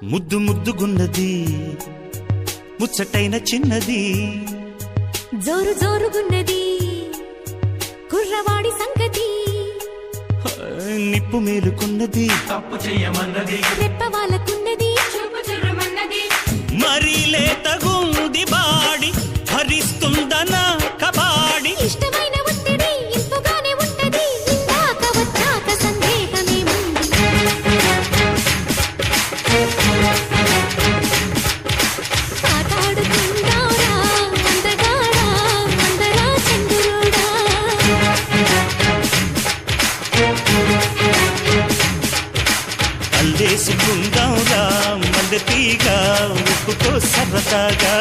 ముద్దు ముద్దుగున్నది ముచ్చటైన చిన్నది జోరు జోరుగున్నది కుర్రవాడి సంగతి నిప్పు మేలుకున్నది తప్పు చెయ్యమన్నది రెప్ప వాళ్ళకున్నది చూపు చుర్రమన్నది మరీ లేతగుంది బాడి భరిస్తుందన కబాడి ఇష్టమైన ఒత్తిడి ఇంపుగానే ఉంటది ఇందాక వచ్చాక సందేహమేముంది ఆటాడుకుందారా అందగాడా అందరా చంద్రుడా అల్లేసుకుందాంరా మల్లెతీగా ఉప్పుతో సరదాగా